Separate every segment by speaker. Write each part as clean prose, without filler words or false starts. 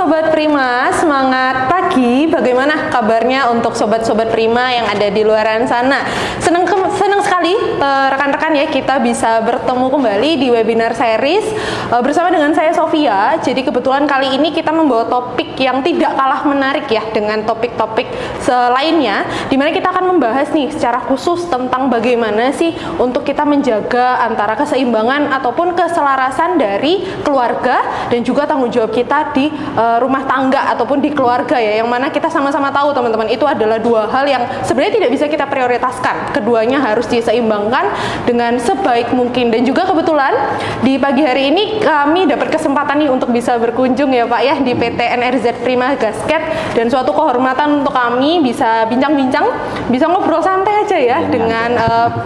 Speaker 1: Sobat Prima, semangat pagi. Bagaimana kabarnya untuk sobat-sobat Prima yang ada di luaran sana? Senang sekali rekan-rekan ya, kita bisa bertemu kembali di webinar series bersama dengan saya Sofia. Jadi kebetulan kali ini kita membawa topik yang tidak kalah menarik ya dengan topik-topik selainnya, dimana kita akan membahas nih secara khusus tentang bagaimana sih untuk kita menjaga antara keseimbangan ataupun keselarasan dari keluarga dan juga tanggung jawab kita di rumah tangga ataupun di keluarga ya, yang mana kita sama-sama tahu teman-teman itu adalah dua hal yang sebenarnya tidak bisa kita prioritaskan. Keduanya harus diseimbangkan dengan sebaik mungkin. Dan juga kebetulan di pagi hari ini kami dapat kesempatan nih untuk bisa berkunjung ya Pak ya di PT NRZ Prima Gasket, dan suatu kehormatan untuk kami bisa bincang-bincang, bisa ngobrol santai aja ya dengan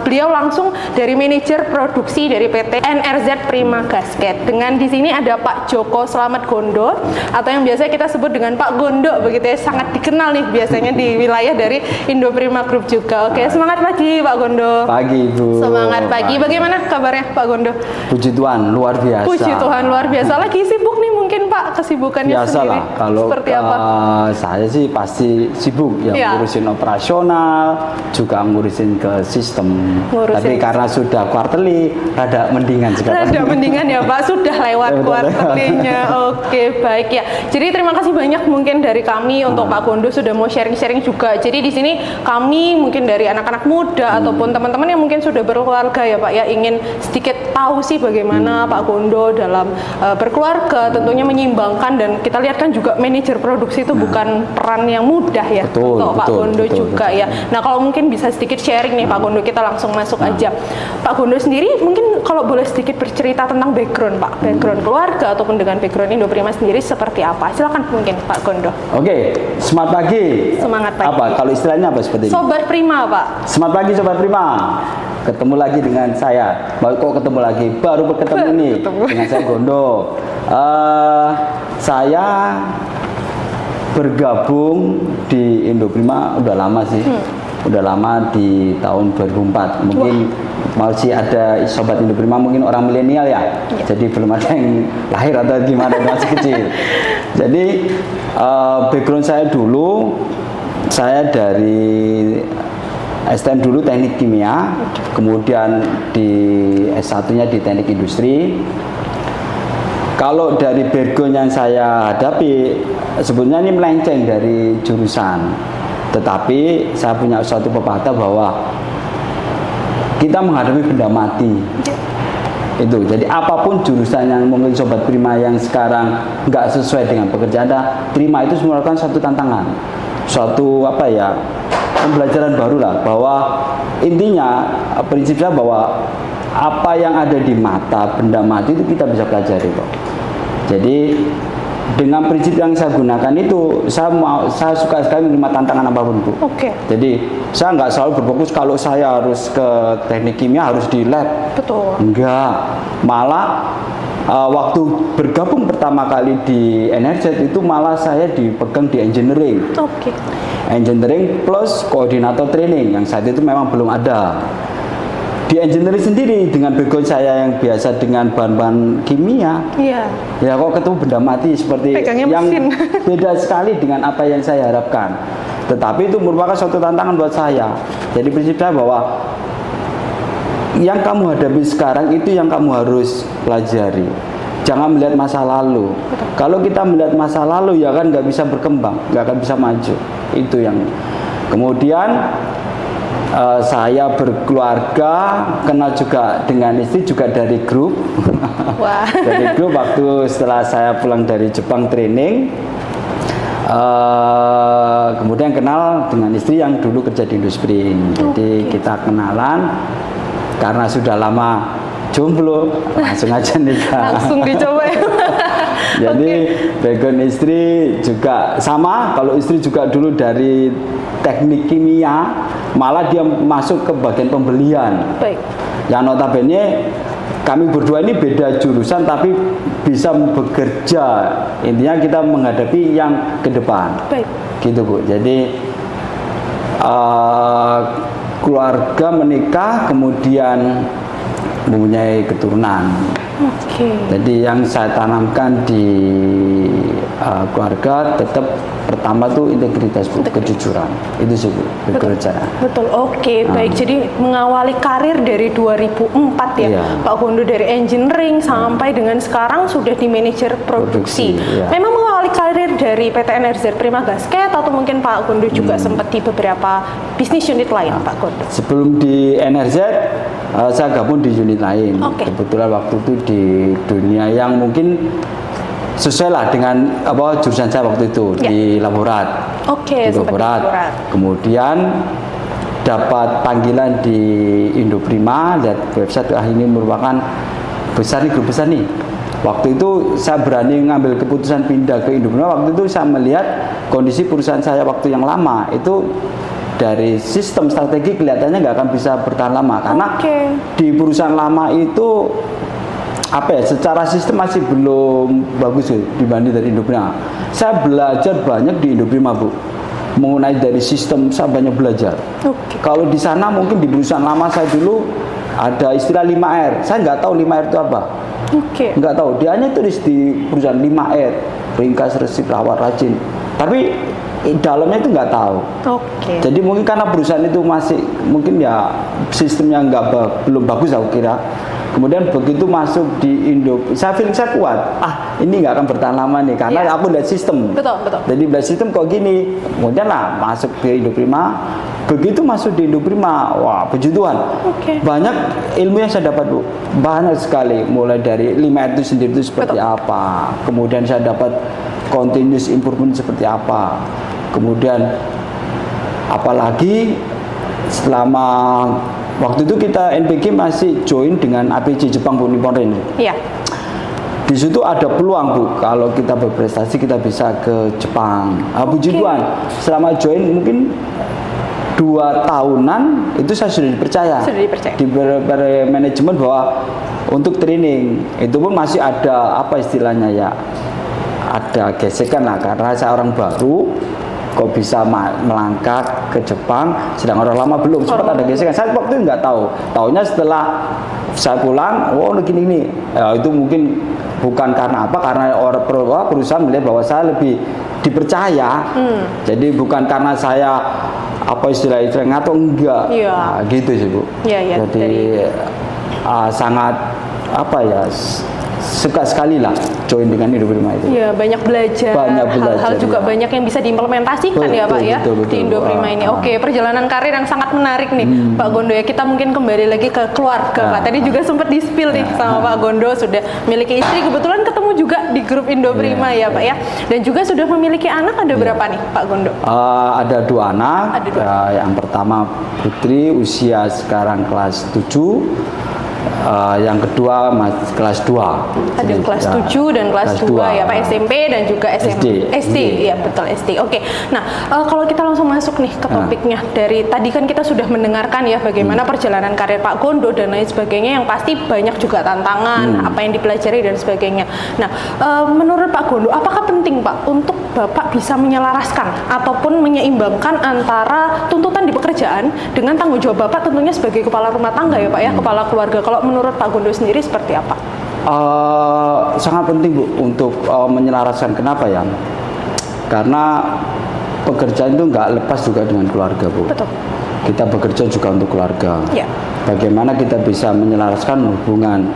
Speaker 1: beliau langsung dari manajer produksi dari PT NRZ Prima Gasket. Dengan di sini ada Pak Joko Slamet Gondo atau yang biasa kita sebut dengan Pak Gondo begitu ya, sangat dikenal nih biasanya di wilayah dari Indo Prima Group juga. Oke, semangat pagi Pak Gondo.
Speaker 2: Pagi Ibu.
Speaker 1: Semangat pagi. Bagaimana kabarnya Pak Gondo?
Speaker 2: Puji Tuhan, luar biasa.
Speaker 1: Puji Tuhan, luar biasa. Lagi sibuk nih mungkin Pak, kesibukannya
Speaker 2: biasa
Speaker 1: sendiri.
Speaker 2: Lah, kalau
Speaker 1: seperti apa?
Speaker 2: Saya sih pasti sibuk ya, ngurusin operasional, juga ngurusin ke sistem. Tapi karena sudah quarterly, rada mendingan sekarang.
Speaker 1: Rada mendingan ya Pak, sudah lewat quarterly-nya. Oke, baik ya. Jadi terima kasih banyak mungkin dari kami untuk Pak Gondo sudah mau sharing-sharing juga. Jadi di sini kami mungkin dari anak-anak muda ataupun teman-teman yang mungkin sudah berkeluarga ya Pak ya, ingin sedikit tahu sih bagaimana Pak Gondo dalam berkeluarga, tentunya menyimbangkan, dan kita lihat kan juga manajer produksi itu bukan peran yang mudah ya untuk Pak Gondo juga ya. Nah, kalau mungkin bisa sedikit sharing nih Pak Gondo, kita langsung masuk aja. Pak Gondo sendiri mungkin kalau boleh sedikit bercerita tentang background Pak, background keluarga ataupun dengan background Indo Prima sendiri seperti apa? Silakan mungkin Pak Gondo.
Speaker 2: Oke, semangat pagi.
Speaker 1: Semangat pagi.
Speaker 2: Apa? Kalau istilahnya apa seperti ini?
Speaker 1: Sobat Prima Pak.
Speaker 2: Semangat pagi Sobat Prima. Ketemu lagi dengan saya. Kok ketemu lagi? Baru bertemu nih dengan saya Gondo. Saya bergabung di Indo Prima udah lama sih. Udah lama di tahun 2004. Mungkin masih ada sobat Indo Prima mungkin orang milenial ya. Jadi belum ada yang lahir atau gimana, masih kecil. Jadi background saya dulu, saya dari STM dulu teknik kimia, kemudian di S1-nya di teknik industri. Kalau dari background yang saya hadapi, sebetulnya ini melenceng dari jurusan. Tetapi saya punya suatu pepatah bahwa kita menghadapi benda mati. Itu, jadi apapun jurusan yang mungkin Sobat Prima yang sekarang nggak sesuai dengan pekerjaan Anda, terima itu merupakan suatu tantangan. Suatu apa ya, pembelajaran baru lah, bahwa intinya prinsipnya bahwa apa yang ada di mata benda mati itu kita bisa pelajari kok. Jadi dengan prinsip yang saya gunakan itu, saya suka sekali menerima tantangan apapun Bu.
Speaker 1: Oke.
Speaker 2: Jadi saya nggak selalu berfokus kalau saya harus ke teknik kimia harus di lab.
Speaker 1: Betul.
Speaker 2: Enggak, malah waktu bergabung pertama kali di NRZ itu malah saya dipegang di engineering.
Speaker 1: Oke.
Speaker 2: Engineering plus koordinator training yang saat itu memang belum ada. Di engineering sendiri dengan background saya yang biasa dengan bahan-bahan kimia, ya kok ketemu benda mati seperti
Speaker 1: pegangnya
Speaker 2: yang
Speaker 1: mesin.
Speaker 2: Beda sekali dengan apa yang saya harapkan. Tetapi itu merupakan suatu tantangan buat saya. Jadi prinsip saya bahwa yang kamu hadapi sekarang itu yang kamu harus pelajari. Jangan melihat masa lalu. Kalau kita melihat masa lalu ya kan nggak bisa berkembang, nggak akan bisa maju. Itu yang kemudian saya berkeluarga, kenal juga dengan istri juga dari grup.
Speaker 1: Wah.
Speaker 2: Dari grup waktu setelah saya pulang dari Jepang training. Kemudian kenal dengan istri yang dulu kerja di industri. Jadi kita kenalan karena sudah lama jomblo, langsung aja nikah.
Speaker 1: Langsung dicoba ya.
Speaker 2: Jadi background istri juga sama, kalau istri juga dulu dari teknik kimia, malah dia masuk ke bagian pembelian.
Speaker 1: Baik.
Speaker 2: Yang notabene kami berdua ini beda jurusan tapi bisa bekerja. Intinya kita menghadapi yang ke depan. Baik. Gitu Bu. Jadi keluarga menikah kemudian mempunyai keturunan.
Speaker 1: Oke.
Speaker 2: Jadi yang saya tanamkan di keluarga tetap pertama tuh integritas Bu, kejujuran. Itu sih Bu, bekerja.
Speaker 1: Betul. Oke, baik. Jadi mengawali karir dari 2004 ya,
Speaker 2: Iya.
Speaker 1: Pak Gondo, dari engineering sampai dengan sekarang sudah di manajer produksi.
Speaker 2: Iya.
Speaker 1: Memang mengawali karir dari PT NRZ Prima Gasket atau mungkin Pak Gondo juga sempat di beberapa bisnis unit lain, Pak Gondo?
Speaker 2: Sebelum di NRZ, saya gabung di unit lain.
Speaker 1: Oke.
Speaker 2: Kebetulan waktu itu di dunia yang mungkin sesuai lah dengan jurusan saya waktu itu
Speaker 1: Ya.
Speaker 2: di laborat.
Speaker 1: Oke,
Speaker 2: Di
Speaker 1: sempat di
Speaker 2: laborat.
Speaker 1: laborat.
Speaker 2: Kemudian dapat panggilan di Indoprima, lihat website, ini merupakan besar nih, grup besar nih. Waktu itu saya berani ngambil keputusan pindah ke Indoprima. Waktu itu saya melihat kondisi perusahaan saya waktu yang lama itu dari sistem strategi kelihatannya nggak akan bisa bertahan lama karena di perusahaan lama itu secara sistem masih belum bagus dibanding dari Indoprima. Saya belajar banyak di Indoprima Bu, mengenai dari sistem saya banyak belajar. Kalau di sana mungkin di perusahaan lama saya dulu ada istilah 5R, saya nggak tahu 5R itu apa. Nggak tahu, dia hanya tulis di perusahaan 5R, ringkas, resip, rawat, rajin. Tapi dalamnya itu nggak tahu. Jadi mungkin karena perusahaan itu masih mungkin ya sistemnya belum bagus aku kira. Kemudian begitu masuk di Indo, saya feeling saya kuat. Ini nggak akan bertahan lama nih karena aku lihat sistem.
Speaker 1: Betul.
Speaker 2: Jadi lihat sistem kok gini. Kemudian lah masuk ke Indoprima. Begitu masuk di Indoprima, wah puji Tuhan. Banyak ilmu yang saya dapat Bu. Banyak sekali. Mulai dari 5R itu sendiri itu seperti apa. Kemudian saya dapat continuous improvement seperti apa. Kemudian apalagi selama waktu itu kita NPG masih join dengan APJ Jepang Bu, Nippon Rail.
Speaker 1: Iya.
Speaker 2: Di situ ada peluang Bu, kalau kita berprestasi kita bisa ke Jepang. Puji Tuhan, selama join mungkin 2 tahunan itu saya sudah dipercaya. Di manajemen bahwa untuk training itu pun masih ada istilahnya ya, ada gesekan lah karena saya orang baru. Kok bisa melangkah ke Jepang, sedang orang lama belum sempat ada gesekan. Saya waktu itu nggak tahu. Taunya setelah saya pulang, gini. Itu mungkin bukan karena karena perusahaan melihat bahwa saya lebih dipercaya. Jadi bukan karena saya istilahnya atau enggak. Gitu sih Bu. Jadi sangat suka sekali lah join dengan Indoprima itu.
Speaker 1: Iya, banyak belajar. Hal-hal juga banyak yang bisa diimplementasikan ya Pak ya di Indoprima ini. Oke, perjalanan karir yang sangat menarik nih Pak Gondo ya. Kita mungkin kembali lagi ke keluarga Pak. Tadi juga sempat di-spill nih sama Pak Gondo, sudah memiliki istri, kebetulan ketemu juga di grup Indoprima ya Pak ya. Dan juga sudah memiliki anak, ada berapa nih Pak Gondo?
Speaker 2: Ada 2 anak. Yang pertama Putri, usia sekarang kelas 7. Yang kedua kelas 2.
Speaker 1: Ada kelas 7 dan kelas 2 ya Pak, SMP dan juga SD. Iya betul, SD. Oke. Nah, kalau kita langsung masuk nih ke topiknya. Dari tadi kan kita sudah mendengarkan ya bagaimana perjalanan karir Pak Gondo dan lain sebagainya, yang pasti banyak juga tantangan, apa yang dipelajari dan sebagainya. Nah, menurut Pak Gondo, apakah penting Pak untuk Bapak bisa menyelaraskan ataupun menyeimbangkan antara tuntutan di pekerjaan dengan tanggung jawab Bapak tentunya sebagai kepala rumah tangga ya Pak ya, kepala keluarga. Kalau menurut Pak Gondo sendiri seperti apa?
Speaker 2: Sangat penting Bu untuk menyelaraskan. Kenapa ya? Karena pekerjaan itu nggak lepas juga dengan keluarga Bu.
Speaker 1: Betul.
Speaker 2: Kita bekerja juga untuk keluarga.
Speaker 1: Ya.
Speaker 2: Bagaimana kita bisa menyelaraskan hubungan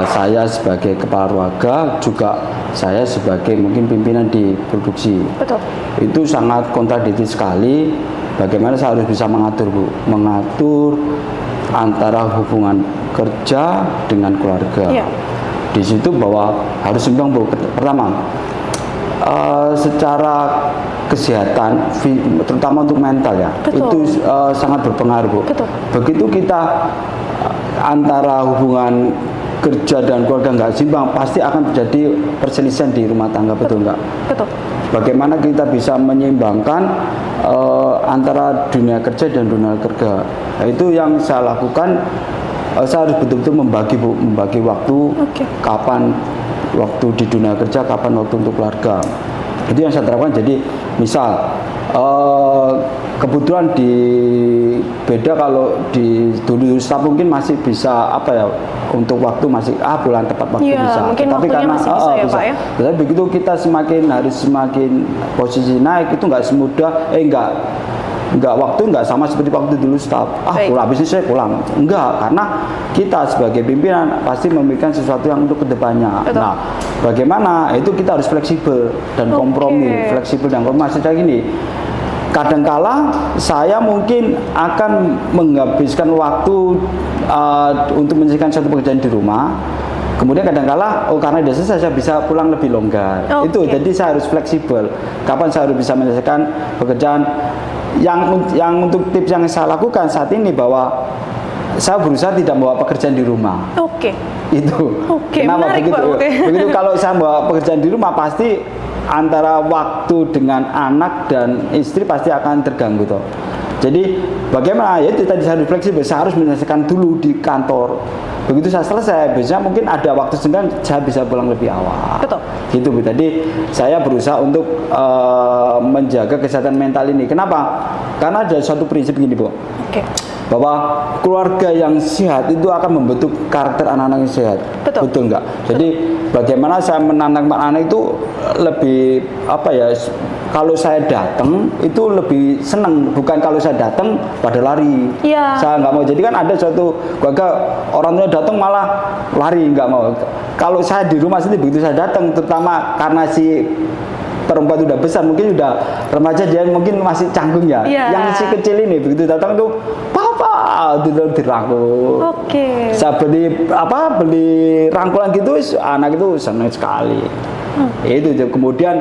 Speaker 2: saya sebagai kepala keluarga, juga saya sebagai mungkin pimpinan di produksi.
Speaker 1: Betul.
Speaker 2: Itu sangat kontradiktif sekali. Bagaimana saya harus bisa mengatur Bu, mengatur antara hubungan kerja dengan keluarga.
Speaker 1: Ya.
Speaker 2: Di situ bahwa harus seimbang Bu. Pertama, secara kesehatan, terutama untuk mental ya, itu sangat berpengaruh Bu.
Speaker 1: Betul.
Speaker 2: Begitu kita antara hubungan kerja dan keluarga nggak seimbang, pasti akan terjadi perselisihan di rumah tangga. Betul nggak?
Speaker 1: Betul.
Speaker 2: Bagaimana kita bisa menyeimbangkan antara dunia kerja dan dunia kerja. Nah, itu yang saya lakukan. Saya harus betul-betul membagi waktu. Kapan waktu di dunia kerja, kapan waktu untuk keluarga. Itu yang saya terapkan. Jadi misal Kebetulan di beda kalau di dulu staff mungkin masih bisa apa ya, untuk waktu masih bulan tepat waktu
Speaker 1: Iya,
Speaker 2: bisa.
Speaker 1: mungkin
Speaker 2: Tapi
Speaker 1: waktunya
Speaker 2: karena
Speaker 1: masih bisa ya, Pak, ya?
Speaker 2: Tapi begitu kita semakin posisi naik, itu nggak semudah nggak sama seperti waktu dulu staff.
Speaker 1: Baik.
Speaker 2: Pulang habis ini saya pulang. Enggak, karena kita sebagai pimpinan pasti memberikan sesuatu yang untuk kedepannya.
Speaker 1: Betul.
Speaker 2: Nah, bagaimana? Itu kita harus fleksibel dan kompromi. Fleksibel dan kompromi. Maksudnya gini, kadangkala saya mungkin akan menghabiskan waktu untuk menyelesaikan suatu pekerjaan di rumah. Kemudian kadangkala, karena sudah selesai saya bisa pulang lebih longgar. Itu jadi saya harus fleksibel. Kapan saya harus bisa menyelesaikan pekerjaan? Yang untuk tips yang saya lakukan saat ini, bahwa saya berusaha tidak membawa pekerjaan di rumah. Itu. Kenapa
Speaker 1: menarik,
Speaker 2: begitu?
Speaker 1: Pak.
Speaker 2: Begitu kalau saya membawa pekerjaan di rumah, pasti antara waktu dengan anak dan istri pasti akan terganggu toh. Jadi bagaimana? Ya itu tadi, saya harus fleksibel. Saya harus menyelesaikan dulu di kantor. Begitu saya selesai, biasanya mungkin ada waktu senggang, saya bisa pulang lebih awal.
Speaker 1: Betul.
Speaker 2: Gitu Bu. Tadi saya berusaha untuk menjaga kesehatan mental ini. Kenapa? Karena ada suatu prinsip gini Bu. Bahwa keluarga yang sehat itu akan membentuk karakter anak-anak yang sehat. Betul nggak? Jadi bagaimana saya menanam anak itu lebih apa ya? Kalau saya datang itu lebih senang, bukan kalau saya datang pada lari. Saya nggak mau. Jadi kan ada suatu keluarga orang tua datang malah lari, nggak mau. Kalau saya di rumah sendiri, begitu saya datang, terutama karena si perempuan itu udah besar, mungkin udah remaja, dia mungkin masih canggung ya. Yang si kecil ini begitu datang tuh, papa, itu dirangkul. Saya beli rangkulan gitu, anak itu senang sekali. Itu kemudian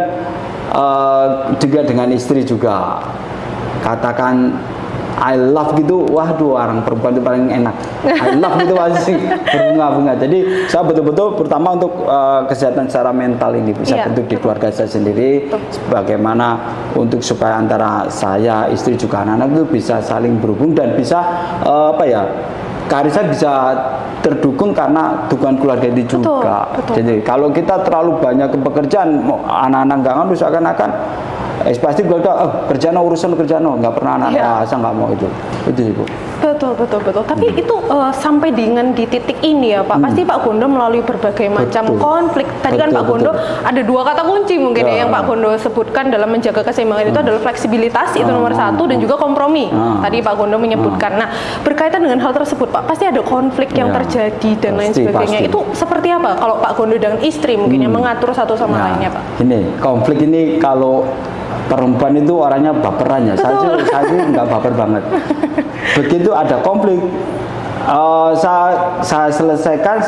Speaker 2: juga dengan istri juga, katakan I love gitu, waduh, orang perempuan itu paling enak. I love gitu masih berbunga-bunga. Jadi saya betul-betul pertama untuk kesehatan secara mental ini bisa bentuk di keluarga saya sendiri. Bagaimana untuk supaya antara saya, istri juga anak-anak itu bisa saling berhubung dan bisa karir saya bisa terdukung karena dukungan keluarga ini juga. Jadi kalau kita terlalu banyak ke pekerjaan, anak-anak nggak ngurus, akan pasti keluarga kerjaan nggak pernah anak saya nggak mau itu sih Bu.
Speaker 1: Betul. Tapi itu sampai dengan di titik ini ya Pak, pasti Pak Gondo melalui berbagai macam konflik. Tadi kan Pak Gondo ada dua kata kunci mungkin ya yang Pak Gondo sebutkan dalam menjaga keseimbangan itu adalah fleksibilitas, itu nomor satu, dan juga kompromi. Tadi Pak Gondo menyebutkan. Nah, berkaitan dengan hal tersebut Pak, pasti ada konflik yang terjadi dan lain sebagainya. Itu seperti apa kalau Pak Gondo dengan istri mungkin yang mengatur satu sama lainnya Pak?
Speaker 2: Ini konflik ini, kalau perempuan itu orangnya baperan ya. Saya sih nggak baper banget. Begitu ada konflik, saya selesaikan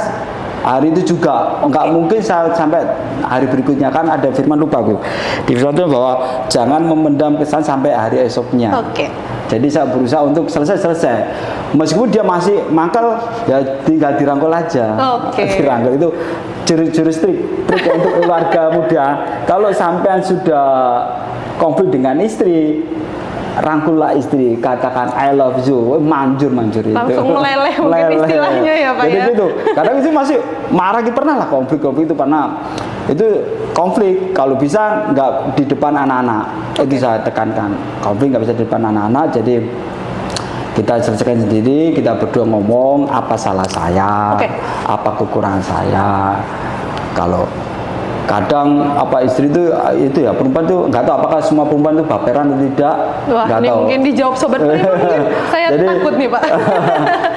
Speaker 2: hari itu juga. Nggak mungkin saya sampai hari berikutnya, kan ada firman, lupa Bu, di firman itu bahwa jangan memendam kesan sampai hari esoknya. Jadi saya berusaha untuk selesai. Meskipun dia masih mangkal, ya tinggal dirangkul aja. Dirangkul itu jurus trik untuk keluarga muda. Kalau sampean sudah konflik dengan istri, rangkullah istri, katakan I love you, manjur itu.
Speaker 1: Langsung meleleh mungkin istilahnya ya Pak.
Speaker 2: Jadi gitu. Kadang itu masih marah, pernah lah konflik itu, karena itu konflik kalau bisa nggak di depan anak-anak. Itu saya tekankan, konflik nggak bisa di depan anak-anak. Jadi kita selesaikan sendiri, kita berdua ngomong apa salah saya, apa kekurangan saya. Kalau kadang istri itu ya, perempuan tuh nggak tahu apakah semua perempuan itu baperan atau tidak.
Speaker 1: Wah, ini tahu. Mungkin dijawab sobat prima, mungkin saya takut nih Pak.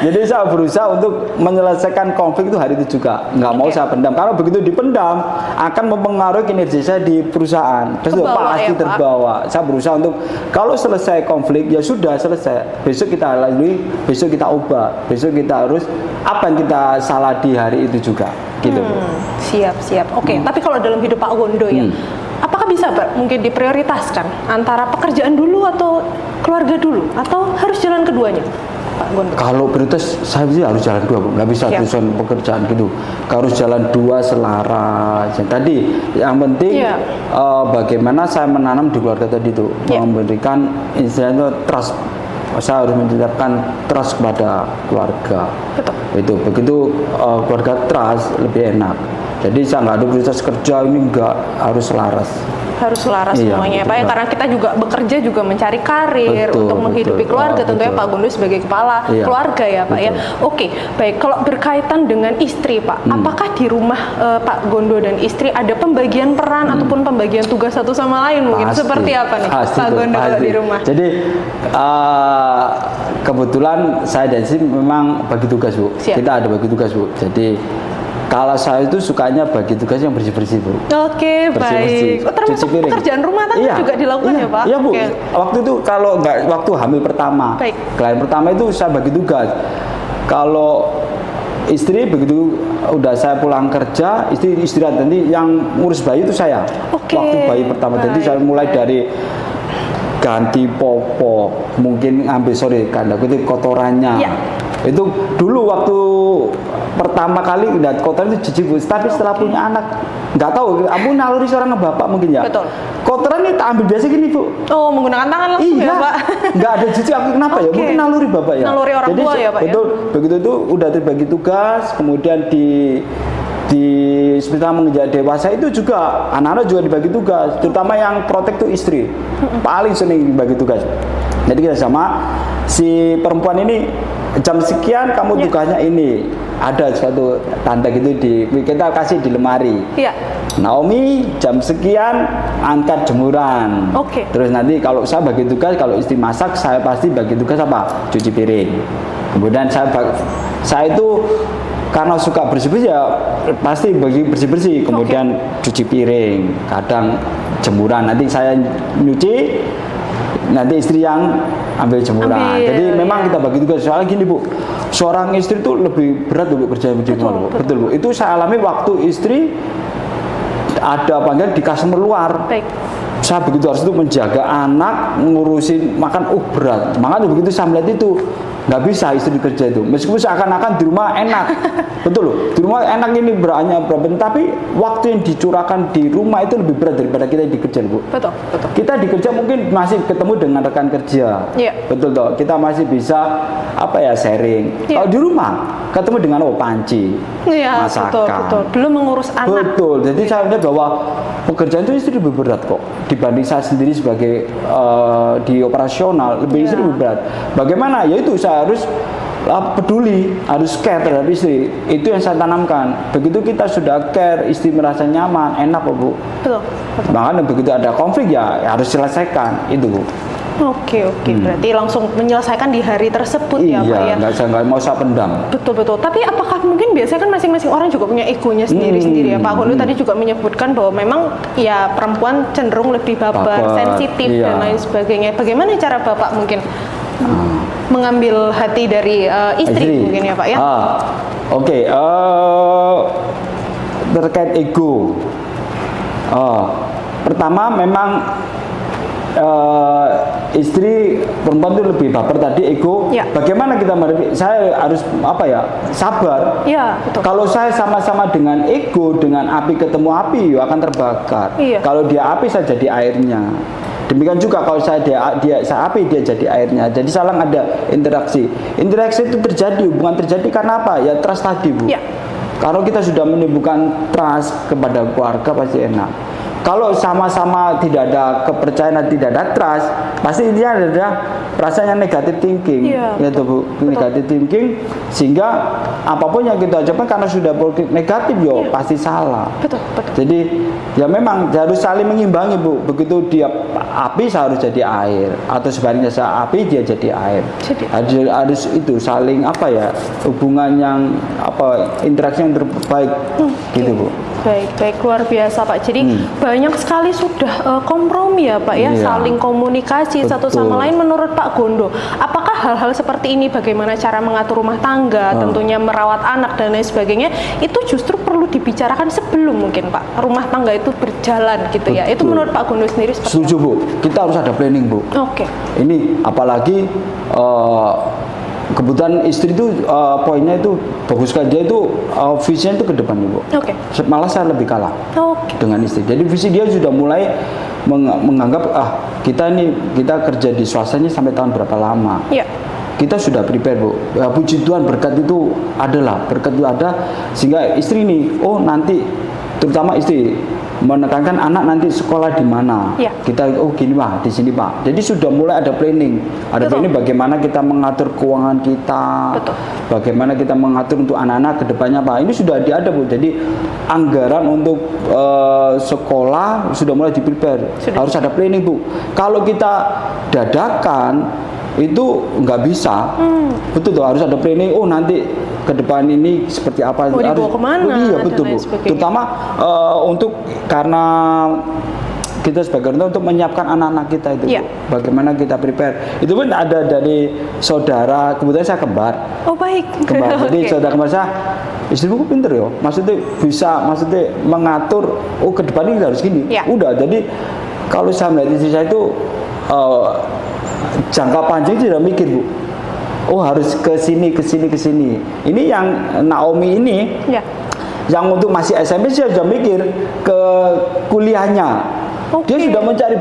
Speaker 2: Jadi saya berusaha untuk menyelesaikan konflik itu hari itu juga, nggak mau saya pendam. Kalau begitu dipendam akan mempengaruhi kinerja saya di perusahaan. Terus pasti terbawa. Saya berusaha untuk kalau selesai konflik ya sudah selesai. Besok kita lalui, besok kita ubah, besok kita harus apa yang kita salah di hari itu juga. Gitu.
Speaker 1: Siap. Tapi kalau dalam hidup Pak Gondo ya, apakah bisa Pak mungkin diprioritaskan antara pekerjaan dulu atau keluarga dulu, atau harus jalan keduanya Pak Gondo?
Speaker 2: Kalau prioritas saya sih harus jalan dua, nggak bisa terusan pekerjaan gitu. Harus jalan dua selaras. Tadi yang penting bagaimana saya menanam di keluarga tadi itu, memberikan istilahnya trust. Saya harus menetapkan trust kepada keluarga. Itu begitu keluarga trust lebih enak. Jadi saya nggak ada prioritas kerja ini, nggak harus selaras.
Speaker 1: Harus selaras
Speaker 2: Iya,
Speaker 1: semuanya ya Pak ya,
Speaker 2: betul.
Speaker 1: karena kita juga bekerja juga mencari karir
Speaker 2: Betul,
Speaker 1: untuk menghidupi
Speaker 2: betul.
Speaker 1: keluarga,
Speaker 2: Ah,
Speaker 1: tentunya
Speaker 2: betul.
Speaker 1: Pak Gondo sebagai kepala
Speaker 2: Iya,
Speaker 1: keluarga ya Pak ya.
Speaker 2: betul.
Speaker 1: Oke, baik, kalau berkaitan dengan istri Pak, apakah di rumah Pak Gondo dan istri ada pembagian peran ataupun pembagian tugas satu sama lain mungkin?
Speaker 2: Pasti,
Speaker 1: Seperti apa nih
Speaker 2: pasti
Speaker 1: Pak
Speaker 2: tuh,
Speaker 1: Gondo kalau
Speaker 2: pasti.
Speaker 1: di rumah?
Speaker 2: Jadi kebetulan saya dan istri memang bagi tugas Bu.
Speaker 1: Siap.
Speaker 2: Kita ada bagi tugas Bu. Jadi kalau saya itu sukanya bagi tugas yang bersih-bersih Bu.
Speaker 1: Oke,
Speaker 2: Bersih-bersih.
Speaker 1: baik. Oh, termasuk
Speaker 2: Cuci piring.
Speaker 1: pekerjaan rumah tangga juga dilakukan
Speaker 2: iya,
Speaker 1: ya Pak?
Speaker 2: Iya Bu.
Speaker 1: Oke.
Speaker 2: Waktu itu kalau nggak waktu hamil pertama,
Speaker 1: Baik.
Speaker 2: klien pertama itu saya bagi tugas. Kalau istri begitu udah saya pulang kerja, istri istirahat, nanti yang ngurus bayi itu saya.
Speaker 1: Oke.
Speaker 2: Waktu bayi pertama, jadi
Speaker 1: Baik,
Speaker 2: saya mulai
Speaker 1: baik.
Speaker 2: dari ganti popok, mungkin ngambil kanda kutip kotorannya.
Speaker 1: Ya.
Speaker 2: Itu dulu waktu pertama kali lihat kotoran itu jijik Bu. Tapi setelah punya anak, nggak tahu, ampun naluri seorang bapak mungkin ya.
Speaker 1: Betul.
Speaker 2: Kotoran ini tak ambil biasa gini Bu.
Speaker 1: Oh, menggunakan tangan langsung
Speaker 2: Iya,
Speaker 1: ya Pak?
Speaker 2: nggak ada jijik. Aku kenapa ya?
Speaker 1: Oke.
Speaker 2: Mungkin naluri bapak ya.
Speaker 1: Naluri orang
Speaker 2: Jadi,
Speaker 1: tua ya, Pak, ya?
Speaker 2: betul. Begitu itu udah terbagi tugas, kemudian di setelah menginjak dewasa itu juga anak-anak juga dibagi tugas, terutama yang protek itu istri paling sering dibagi tugas. Jadi kita sama si perempuan ini jam sekian kamu tugasnya ini, ada suatu tanda gitu kita kasih di lemari.
Speaker 1: Iya.
Speaker 2: Naomi jam sekian angkat jemuran.
Speaker 1: Oke.
Speaker 2: Terus nanti kalau saya bagi tugas, kalau istri masak, saya pasti bagi tugas apa? Cuci piring. Kemudian saya itu karena suka bersih-bersih ya pasti bagi bersih-bersih. Kemudian cuci piring, kadang jemuran. Nanti saya nyuci, nanti istri yang ambil jemuran.
Speaker 1: Ambil,
Speaker 2: Jadi memang
Speaker 1: ya.
Speaker 2: kita bagi tugas. Soalnya gini Bu, seorang istri itu lebih berat Bu kerja di rumah Bu. Betul Bu. Itu saya alami waktu istri ada panggilan di customer luar.
Speaker 1: Baik.
Speaker 2: Saya begitu harus itu menjaga anak, ngurusin makan, berat. Makanya begitu saya melihat itu nggak bisa istri kerja itu. Meskipun seakan-akan di rumah enak, betul loh. Di rumah enak ini berapa, tapi waktu yang dicurahkan di rumah itu lebih berat daripada kita di kerja Bu.
Speaker 1: Betul, betul.
Speaker 2: Kita di kerja mungkin masih ketemu dengan rekan kerja,
Speaker 1: Iya.
Speaker 2: betul toh. Kita masih bisa sharing.
Speaker 1: Iya.
Speaker 2: Kalau di rumah ketemu dengan panci,
Speaker 1: Iya,
Speaker 2: masakan.
Speaker 1: betul, betul. Belum mengurus anak.
Speaker 2: Betul. Jadi saya melihat bahwa pekerjaan itu istri lebih berat kok dibanding saya sendiri sebagai di operasional lebih
Speaker 1: Iya.
Speaker 2: istri lebih berat. Bagaimana? Yaitu saya harus peduli, harus care terhadap istri. Itu yang saya tanamkan. Begitu kita sudah care, istri merasa nyaman, enak kok Bu.
Speaker 1: Betul, betul.
Speaker 2: Makanya begitu ada konflik ya harus selesaikan itu Bu.
Speaker 1: Oke, berarti langsung menyelesaikan di hari tersebut ya Pak ya.
Speaker 2: Iya, nggak mau saya pendam.
Speaker 1: Betul. Tapi apakah mungkin biasanya kan masing-masing orang juga punya egonya sendiri-sendiri ya Pak Gondo tadi juga menyebutkan bahwa memang ya perempuan cenderung lebih baper, sensitif
Speaker 2: iya.
Speaker 1: dan lain sebagainya. Bagaimana cara Bapak mungkin mengambil hati dari istri mungkin ya Pak ya?
Speaker 2: Oke, terkait ego. Pertama memang istri perempuan itu lebih baper tadi ego.
Speaker 1: Ya.
Speaker 2: Bagaimana kita saya harus sabar.
Speaker 1: Iya, betul.
Speaker 2: Kalau saya sama-sama dengan ego, dengan api ketemu api ya akan terbakar.
Speaker 1: Iya.
Speaker 2: Kalau dia api saya jadi airnya. Demikian juga kalau saya saya api dia jadi airnya. Jadi saling ada interaksi. Interaksi itu terjadi, hubungan terjadi karena apa? Ya trust tadi Bu.
Speaker 1: Ya.
Speaker 2: Kalau kita sudah menimbulkan trust kepada keluarga pasti enak. Kalau sama-sama tidak ada kepercayaan dan tidak ada trust, pasti intinya adalah rasanya negatif thinking,
Speaker 1: Iya,
Speaker 2: yaitu Bu, negatif thinking, sehingga apapun yang kita ucapkan karena sudah negatif, yo pasti salah.
Speaker 1: Betul.
Speaker 2: Jadi ya memang harus saling mengimbangi Bu. Begitu dia api saya harus jadi air, atau sebaliknya saya api dia jadi air.
Speaker 1: Jadi
Speaker 2: Harus itu saling hubungan yang interaksi yang terbaik gitu Bu.
Speaker 1: Baik, luar biasa Pak. Jadi banyak sekali sudah kompromi ya Pak ya,
Speaker 2: Iya.
Speaker 1: saling komunikasi satu
Speaker 2: Betul.
Speaker 1: sama lain. Menurut Pak Gondo, apakah hal-hal seperti ini, bagaimana cara mengatur rumah tangga, tentunya merawat anak dan lain sebagainya, itu justru perlu dibicarakan sebelum mungkin Pak rumah tangga itu berjalan gitu ya? Itu
Speaker 2: Betul.
Speaker 1: menurut Pak Gondo sendiri seperti
Speaker 2: Setuju Bu, kita harus ada planning Bu.
Speaker 1: Oke.
Speaker 2: Ini apalagi kebetulan istri itu poinnya itu bagus sekali, dia itu visinya itu ke depan Bu.
Speaker 1: Oke.
Speaker 2: Malah saya lebih kalah
Speaker 1: Oke.
Speaker 2: dengan istri. Jadi visi dia sudah mulai menganggap kita kerja di swastanya sampai tahun berapa lama.
Speaker 1: Iya.
Speaker 2: Kita sudah prepare Bu. Puji Tuhan berkat itu adalah berkat itu ada sehingga istri ini nanti terutama istri menekankan anak nanti sekolah di mana.
Speaker 1: Ya.
Speaker 2: Kita oh gini Pak, di sini Pak. Jadi sudah mulai ada planning. Ada
Speaker 1: Betul.
Speaker 2: planning bagaimana kita mengatur keuangan kita.
Speaker 1: Betul.
Speaker 2: Bagaimana kita mengatur untuk anak-anak ke depannya Pak. Ini sudah ada Bu. Jadi anggaran untuk sekolah sudah mulai di-prepare. Harus ada planning Bu. Kalau kita dadakan itu nggak bisa. Betul tuh, harus ada planning. Oh nanti ke depan ini seperti apa,
Speaker 1: Mau dibawa kemana,
Speaker 2: iya
Speaker 1: dan
Speaker 2: betul
Speaker 1: lain
Speaker 2: Bu.
Speaker 1: sebagainya.
Speaker 2: Terutama untuk karena kita sebagai orang tua untuk menyiapkan anak-anak kita itu
Speaker 1: Iya.
Speaker 2: Bu. Bagaimana kita prepare itu pun ada dari saudara, kebetulan saya kembar
Speaker 1: Oh baik.
Speaker 2: jadi
Speaker 1: Oke.
Speaker 2: saudara kembar saya, istriku pinter ya, maksudnya bisa mengatur oh ke depan ini harus gini.
Speaker 1: Iya.
Speaker 2: Udah, jadi kalau saya melihat istri saya itu jangka panjang tidak mikir Bu. Oh harus ke sini. Ini yang Naomi ini,
Speaker 1: Ya.
Speaker 2: yang untuk masih SMP dia sudah mikir ke kuliahnya.
Speaker 1: Oke.
Speaker 2: Dia sudah mencari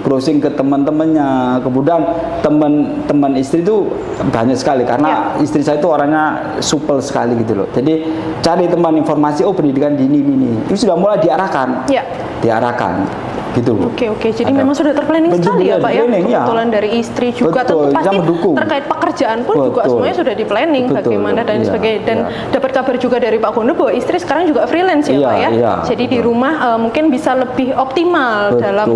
Speaker 2: browsing ke teman-temannya. Kemudian teman-teman istri itu banyak sekali karena istri saya itu orangnya supel sekali gitu loh. Jadi cari teman informasi, oh pendidikan di ini. Itu sudah mulai diarahkan.
Speaker 1: Ya.
Speaker 2: Diarahkan. Gitu loh.
Speaker 1: Oke. Jadi
Speaker 2: Ada.
Speaker 1: memang sudah terplanning
Speaker 2: Betul,
Speaker 1: sekali ya Pak ya.
Speaker 2: planning, ya.
Speaker 1: Kebetulan dari istri juga
Speaker 2: Betul,
Speaker 1: tentu pasti
Speaker 2: yang mendukung.
Speaker 1: terkait pekerjaan pun juga
Speaker 2: Betul.
Speaker 1: semuanya sudah di planning
Speaker 2: Betul,
Speaker 1: bagaimana dan
Speaker 2: iya,
Speaker 1: sebagainya. Dan
Speaker 2: iya.
Speaker 1: dapat kabar juga dari Pak Gondo bahwa istri sekarang juga freelance ya
Speaker 2: Iya,
Speaker 1: Pak ya.
Speaker 2: iya,
Speaker 1: Jadi di
Speaker 2: betul.
Speaker 1: rumah mungkin bisa lebih optimal
Speaker 2: Betul.
Speaker 1: dalam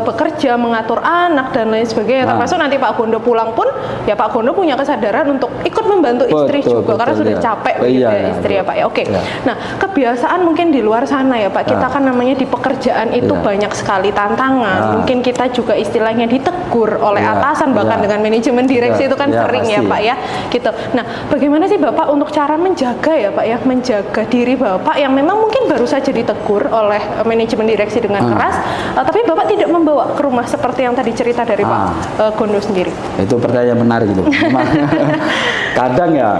Speaker 1: bekerja, mengatur anak dan lain sebagainya.
Speaker 2: Nah.
Speaker 1: Termasuk nanti Pak Gondo pulang pun ya Pak Gondo punya kesadaran untuk ikut membantu istri
Speaker 2: Betul,
Speaker 1: juga karena
Speaker 2: betul,
Speaker 1: sudah
Speaker 2: iya.
Speaker 1: capek
Speaker 2: Oh,
Speaker 1: begitu
Speaker 2: iya,
Speaker 1: ya
Speaker 2: iya,
Speaker 1: istri ya
Speaker 2: iya.
Speaker 1: Pak ya. Oke.
Speaker 2: Iya.
Speaker 1: Nah, kebiasaan mungkin di luar sana ya Pak. Kita
Speaker 2: Nah.
Speaker 1: kan namanya di pekerjaan itu
Speaker 2: Iya.
Speaker 1: banyak sekali tantangan.
Speaker 2: Nah.
Speaker 1: Mungkin kita juga istilahnya ditegur oleh
Speaker 2: Iya,
Speaker 1: atasan bahkan
Speaker 2: iya.
Speaker 1: dengan manajemen direksi
Speaker 2: Iya,
Speaker 1: itu kan
Speaker 2: iya,
Speaker 1: sering ya
Speaker 2: pasti.
Speaker 1: Pak ya. Gitu. Nah, bagaimana sih Bapak untuk cara menjaga ya Pak ya, menjaga diri Bapak yang memang mungkin baru saja ditegur oleh manajemen direksi dengan keras, tapi Bapak tidak membawa ke rumah seperti yang tadi cerita dari Pak Gondo sendiri.
Speaker 2: Itu pertanyaan menarik itu. Memang kadang ya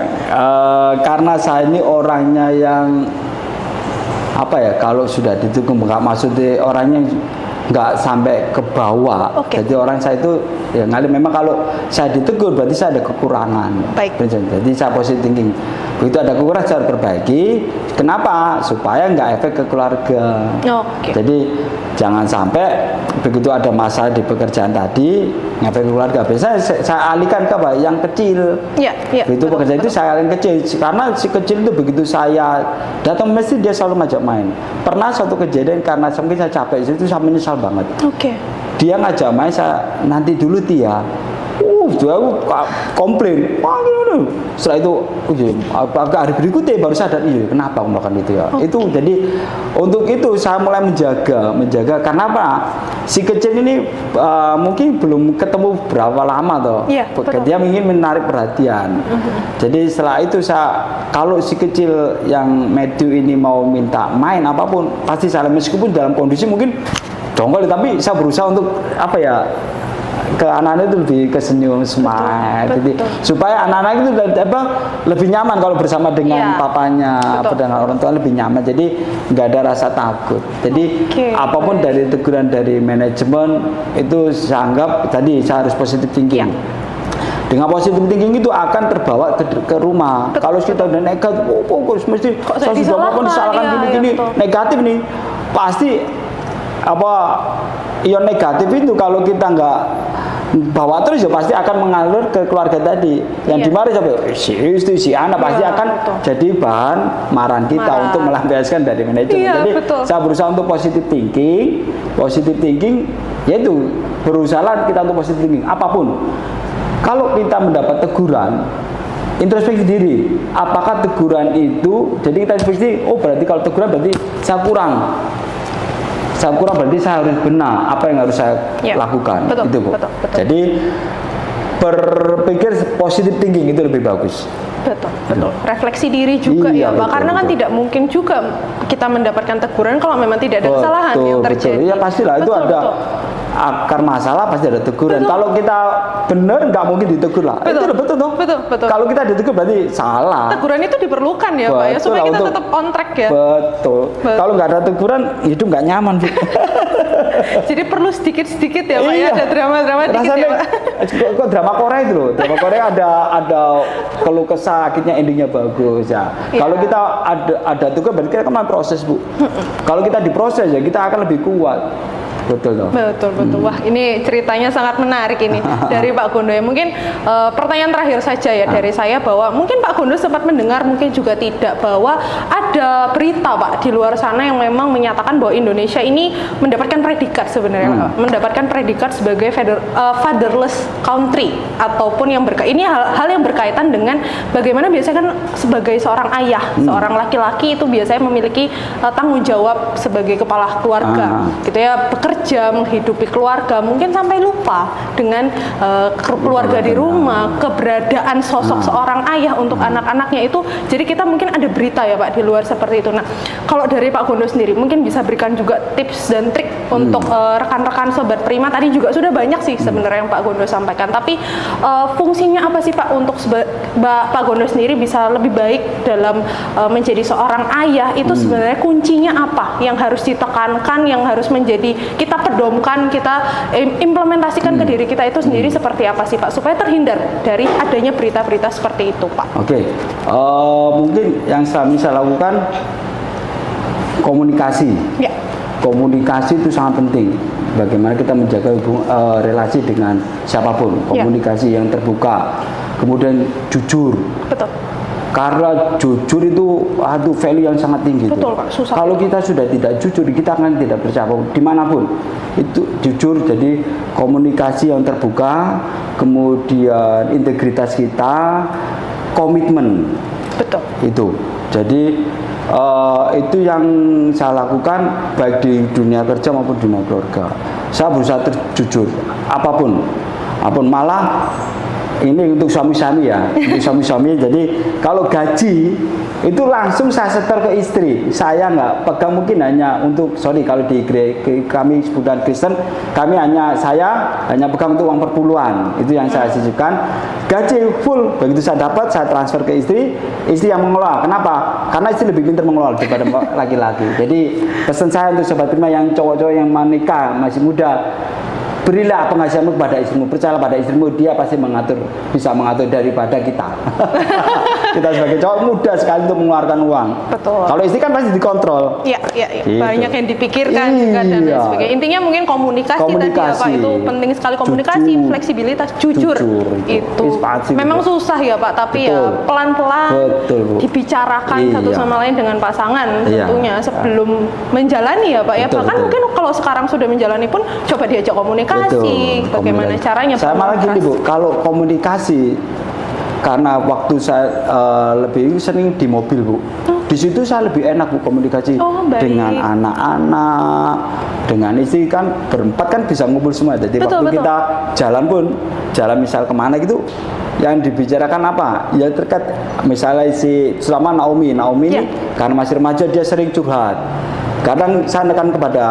Speaker 2: karena saya ini orangnya yang apa ya, kalau sudah ditegur nggak, maksudnya orangnya nggak sampai ke bawah.
Speaker 1: Oke.
Speaker 2: Jadi orang saya itu ya ngalir. Memang kalau saya ditegur berarti saya ada kekurangan.
Speaker 1: Baik.
Speaker 2: Jadi saya positive thinking. Begitu ada kekurangan saya harus perbaiki. Kenapa? Supaya nggak efek ke keluarga.
Speaker 1: Oke.
Speaker 2: Jadi jangan sampai begitu ada masalah di pekerjaan tadi ngefek ke keluarga. Biasanya saya alihkan ke apa? Yang kecil.
Speaker 1: Ya.
Speaker 2: Begitu
Speaker 1: Betul,
Speaker 2: pekerjaan itu
Speaker 1: betul.
Speaker 2: saya alihkan kecil, karena si kecil itu begitu saya datang mesti dia selalu ngajak main. Pernah suatu kejadian karena mungkin saya capek itu saya menyesal banget.
Speaker 1: Oke.
Speaker 2: Dia ngajak main, saya nanti dulu Tia. Dia aku komplain. Wah, gini. Setelah itu, hari berikutnya baru sadar, iya kenapa aku melakukan itu ya.
Speaker 1: Oke.
Speaker 2: Itu jadi untuk itu saya mulai menjaga. Karena apa? Si kecil ini mungkin belum ketemu berapa lama toh.
Speaker 1: Iya, betul.
Speaker 2: Dia ingin menarik perhatian. Jadi setelah itu kalau si kecil yang Matthew ini mau minta main apapun, pasti saya meskipun dalam kondisi mungkin dongkol, tapi saya berusaha untuk apa ya, ke anak-anak itu lebih kesenyum, smile,
Speaker 1: Betul,
Speaker 2: jadi
Speaker 1: betul.
Speaker 2: supaya anak-anak itu lebih nyaman kalau bersama dengan
Speaker 1: Iya,
Speaker 2: papanya,
Speaker 1: betul.
Speaker 2: dengan orang tua lebih nyaman. Jadi nggak ada rasa takut. Jadi
Speaker 1: Oke,
Speaker 2: apapun
Speaker 1: baik.
Speaker 2: dari teguran dari manajemen itu saya anggap tadi saya harus positive thinking.
Speaker 1: Iya.
Speaker 2: Dengan positive thinking itu akan terbawa ke rumah.
Speaker 1: Betul.
Speaker 2: Kalau kita udah nekat, mesti
Speaker 1: Kok saya
Speaker 2: sudah
Speaker 1: disalahkan?
Speaker 2: melakukan disalahkan
Speaker 1: Iya,
Speaker 2: gini-gini,
Speaker 1: iya, betul.
Speaker 2: negatif nih, pasti apa ion negatif itu kalau kita nggak bawa terus ya pasti akan mengalir ke keluarga tadi yang
Speaker 1: Iya.
Speaker 2: dimarahi sampai si istri si anak pasti
Speaker 1: Iya,
Speaker 2: akan
Speaker 1: betul.
Speaker 2: jadi bahan marahan kita
Speaker 1: Marah.
Speaker 2: untuk melampiaskan dari manajemen.
Speaker 1: Iya,
Speaker 2: Jadi
Speaker 1: betul.
Speaker 2: saya berusaha untuk positive thinking yaitu berusaha kita untuk positive thinking apapun. Kalau kita mendapat teguran, introspeksi diri, apakah teguran itu, jadi kita introspeksi, oh berarti kalau teguran berarti saya kurang berarti saya harus benar, apa yang harus saya
Speaker 1: Ya,
Speaker 2: lakukan,
Speaker 1: betul,
Speaker 2: itu Bu.
Speaker 1: betul.
Speaker 2: Jadi berpikir positive thinking itu lebih bagus.
Speaker 1: Betul. Refleksi diri juga
Speaker 2: Iya,
Speaker 1: ya Pak,
Speaker 2: betul,
Speaker 1: karena kan
Speaker 2: betul.
Speaker 1: tidak mungkin juga kita mendapatkan teguran kalau memang tidak ada kesalahan yang terjadi.
Speaker 2: Iya pastilah itu
Speaker 1: Betul,
Speaker 2: ada
Speaker 1: betul.
Speaker 2: akar masalah, pasti ada teguran.
Speaker 1: Betul.
Speaker 2: Kalau kita benar nggak mungkin ditegur lah.
Speaker 1: Betul.
Speaker 2: Itu udah betul toh.
Speaker 1: Betul.
Speaker 2: Kalau kita ditegur berarti salah.
Speaker 1: Teguran itu diperlukan ya Pak ya,
Speaker 2: Betul,
Speaker 1: supaya kita
Speaker 2: untuk-
Speaker 1: tetap on track ya.
Speaker 2: Betul.
Speaker 1: Betul.
Speaker 2: Kalau nggak ada teguran, hidup nggak nyaman. Bu.
Speaker 1: Jadi perlu sedikit-sedikit ya Pak ya, ada drama-drama dikit ya Pak.
Speaker 2: Kok drama Korea itu loh, drama Korea ada keluh kesah, akhirnya endingnya bagus ya. Kalau kita ada tugas berarti kita kan proses Bu. Kalau kita diproses ya kita akan lebih kuat. Betul dong.
Speaker 1: Betul. Wah, ini ceritanya sangat menarik ini dari Pak Gondo ya. Mungkin pertanyaan terakhir saja ya dari saya, bahwa mungkin Pak Gondo sempat mendengar, mungkin juga tidak, bahwa ada berita Pak di luar sana yang memang menyatakan bahwa Indonesia ini mendapatkan predikat sebenarnya, mendapatkan predikat sebagai fatherless country, ataupun yang ini hal yang berkaitan dengan bagaimana biasanya kan sebagai seorang ayah, seorang laki-laki itu biasanya memiliki tanggung jawab sebagai kepala keluarga, gitu ya, bekerja, menghidupi keluarga, mungkin sampai lupa dengan keluarga di rumah, keberadaan sosok seorang ayah untuk anak-anaknya itu. Jadi kita mungkin ada berita ya Pak di luar seperti itu. Nah, kalau dari Pak Gondo sendiri mungkin bisa berikan juga tips dan trik untuk rekan-rekan Sobat Prima. Tadi juga sudah banyak sih sebenarnya yang Pak Gondo sampaikan, tapi fungsinya apa sih Pak untuk Pak Gondo sendiri bisa lebih baik dalam menjadi seorang ayah itu sebenarnya kuncinya apa yang harus ditekankan, yang harus menjadi kita pedomkan, kita implementasikan ke diri kita itu sendiri seperti apa sih Pak, supaya terhindar dari adanya berita-berita seperti itu Pak?
Speaker 2: Oke, mungkin yang saya lakukan komunikasi. Ya. Komunikasi itu sangat penting. Bagaimana kita menjaga relasi dengan siapapun, komunikasi yang terbuka, kemudian jujur.
Speaker 1: Betul.
Speaker 2: Karena jujur itu value yang sangat tinggi.
Speaker 1: Betul Pak, susah.
Speaker 2: Kalau kita sudah tidak jujur, kita akan tidak bersiapapun dimanapun. Itu jujur, jadi komunikasi yang terbuka, kemudian integritas kita, komitmen.
Speaker 1: Betul.
Speaker 2: Itu. Jadi itu yang saya lakukan baik di dunia kerja maupun dunia keluarga. Saya berusaha jujur, apapun malah. Ini untuk suami-suami ya, untuk suami-suami. Jadi kalau gaji itu langsung saya setor ke istri. Saya nggak pegang, mungkin hanya untuk, kalau di kami sebutan Kristen, saya hanya pegang untuk uang perpuluhan. Itu yang saya sisipkan. Gaji full, begitu saya dapat, saya transfer ke istri yang mengelola. Kenapa? Karena istri lebih pintar mengelola daripada laki-laki. Jadi pesan saya untuk Sobat Prima yang cowok-cowok yang menikah masih muda, berilah penghasilanmu kepada istrimu, percayalah pada istrimu, dia pasti bisa mengatur daripada kita. Kita sebagai cowok mudah sekali untuk mengeluarkan uang.
Speaker 1: Betul.
Speaker 2: Kalau istri kan pasti dikontrol.
Speaker 1: Iya.
Speaker 2: Gitu.
Speaker 1: Banyak yang dipikirkan juga dan lain sebagainya. Intinya mungkin komunikasi tadi apa itu penting sekali, komunikasi, fleksibilitas, jujur. Itu memang susah ya Pak, tapi ya pelan-pelan dibicarakan satu sama lain dengan pasangan tentunya sebelum menjalani ya Pak ya. Bahkan mungkin kalau sekarang sudah menjalani pun coba diajak komunikasi, bagaimana caranya.
Speaker 2: Saya malah gini Bu, kalau komunikasi, karena waktu saya lebih sering di mobil Bu, di situ saya lebih enak Bu komunikasi dengan anak-anak, dengan istri, kan berempat kan bisa ngumpul semua. Jadi waktu kita jalan misal kemana gitu, yang dibicarakan apa? Ya terkait misalnya selama Naomi ini karena masih remaja, dia sering curhat. Kadang saya nekan kepada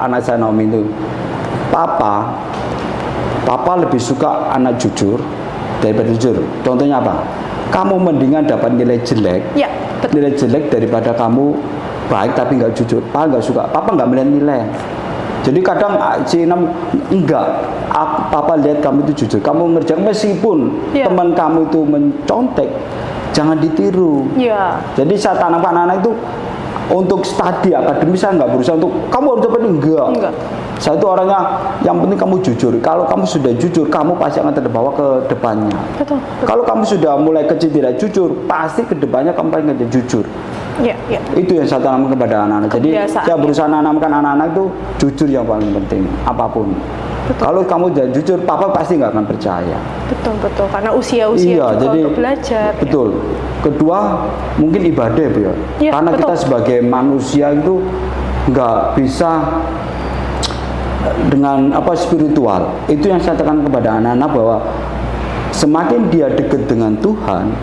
Speaker 2: anak saya Naomi itu, Papa lebih suka anak jujur daripada jujur. Contohnya apa? Kamu mendingan dapat nilai jelek, nilai jelek daripada kamu baik tapi nggak jujur. Papa nggak suka. Papa nggak melihat nilai. Jadi kadang si Nam enggak. Papa lihat kamu itu jujur. Kamu ngerjain meskipun teman kamu itu mencontek, jangan ditiru. Jadi saya tanamkan anak-anak itu untuk studi akademis. Saya nggak berusaha untuk kamu harus dapat enggak. Saya itu orangnya yang penting kamu jujur. Kalau kamu sudah jujur, kamu pasti akan terbawa ke depannya. Betul. Kalau kamu sudah mulai kecil tidak jujur, pasti ke depannya kamu paling nggak jujur. Itu yang saya tanamkan kepada anak-anak. Jadi saya berusaha menanamkan anak-anak itu jujur yang paling penting, apapun. Kalau kamu tidak jujur, Papa pasti nggak akan percaya. Betul. Karena usia juga jadi, untuk belajar. Betul. Kedua, mungkin ibadah Bu ya. Karena kita sebagai manusia itu nggak bisa dengan spiritual. Itu yang saya tekan kepada anak-anak, bahwa semakin dia dekat dengan Tuhan,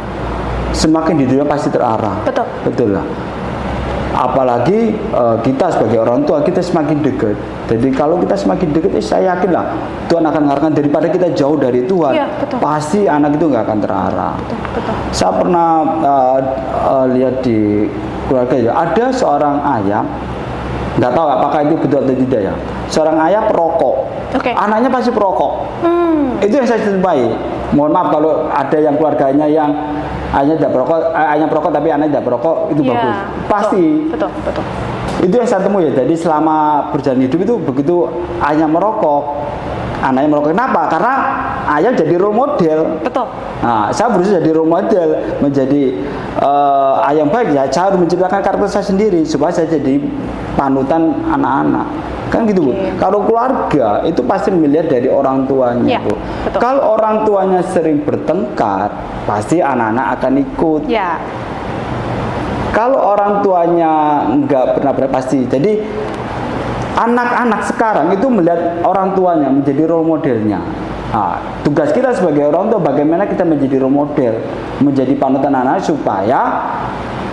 Speaker 2: semakin hidupnya pasti terarah. Betul lah. Apalagi kita sebagai orang tua, kita semakin dekat. Jadi kalau kita semakin dekat, saya yakin lah Tuhan akan mengarahkan. Daripada kita jauh dari Tuhan, pasti anak itu nggak akan terarah. Saya pernah lihat di keluarga ya, ada seorang ayah, nggak tahu apakah itu betul atau tidak ya. seorang ayah perokok,
Speaker 1: Oke.
Speaker 2: anaknya pasti perokok. Itu yang saya jumpai. Mohon maaf kalau ada yang keluarganya yang ayahnya tidak perokok, ayahnya perokok tapi anaknya tidak perokok, itu
Speaker 1: Iya,
Speaker 2: bagus. Pasti.
Speaker 1: Betul, betul.
Speaker 2: Itu yang saya temui ya. Jadi selama berjalan hidup itu begitu ayahnya merokok, anaknya merokok. Kenapa? Karena ayah jadi role model.
Speaker 1: Betul.
Speaker 2: Nah, saya berusaha jadi role model, menjadi ayah yang baik ya. Saya harus menciptakan karakter saya sendiri supaya saya jadi panutan anak-anak. Kan gitu Bu. Kalau keluarga itu pasti melihat dari orang tuanya
Speaker 1: Iya,
Speaker 2: Bu.
Speaker 1: betul.
Speaker 2: Kalau orang tuanya sering bertengkar, pasti anak-anak akan ikut.
Speaker 1: Ya,
Speaker 2: Kalau orang tuanya nggak pernah pasti. Jadi anak-anak sekarang itu melihat orang tuanya menjadi role modelnya. Nah, tugas kita sebagai orang tua bagaimana kita menjadi role model, menjadi panutan anak supaya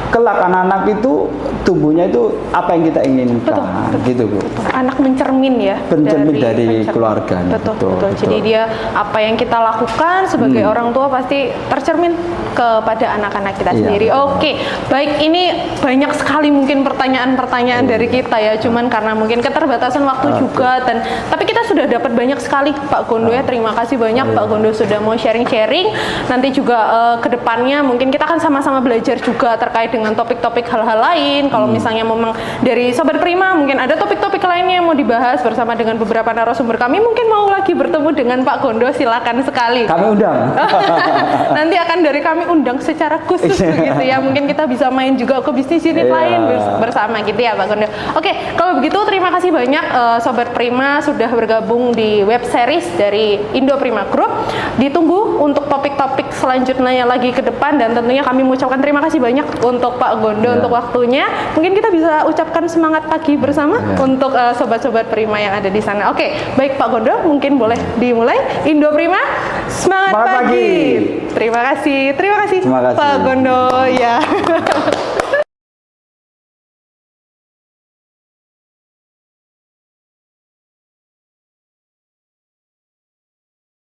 Speaker 2: kelak anak-anak itu tumbuhnya itu apa yang kita inginkan, gitu Bu.
Speaker 1: anak mencermin ya,
Speaker 2: Mencermin dari keluarganya.
Speaker 1: Betul. Jadi dia apa yang kita lakukan sebagai orang tua pasti tercermin kepada anak-anak kita
Speaker 2: Iya,
Speaker 1: sendiri.
Speaker 2: betul.
Speaker 1: Oke, baik, ini banyak sekali mungkin pertanyaan-pertanyaan dari kita ya, cuman karena mungkin keterbatasan waktu juga dan tapi kita sudah dapat banyak sekali Pak Gondo ya. Terima kasih banyak Pak Gondo sudah mau sharing-sharing. Nanti juga ke depannya mungkin kita akan sama-sama belajar juga terkait dengan topik-topik hal-hal lain. Kalau misalnya memang dari Sobat Prima mungkin ada topik-topik lainnya yang mau dibahas bersama dengan beberapa narasumber kami, mungkin mau lagi bertemu dengan Pak Gondo, silakan sekali.
Speaker 2: Kami undang.
Speaker 1: Nanti akan dari kami undang secara khusus begitu ya. Mungkin kita bisa main juga ke bisnis unit lain bersama gitu ya Pak Gondo. Oke, kalau begitu terima kasih banyak Sobat Prima sudah bergabung di web series dari Indo Prima Group. Ditunggu untuk topik-topik selanjutnya lagi ke depan dan tentunya kami mengucapkan terima kasih banyak untuk Pak Gondo untuk waktunya. Mungkin kita bisa ucapkan semangat pagi bersama untuk sobat-sobat Prima yang ada di sana. Oke, baik Pak Gondo, mungkin boleh dimulai. Indo Prima, semangat pagi. Terima kasih
Speaker 2: Terima kasih.
Speaker 1: Pak Gondo ya.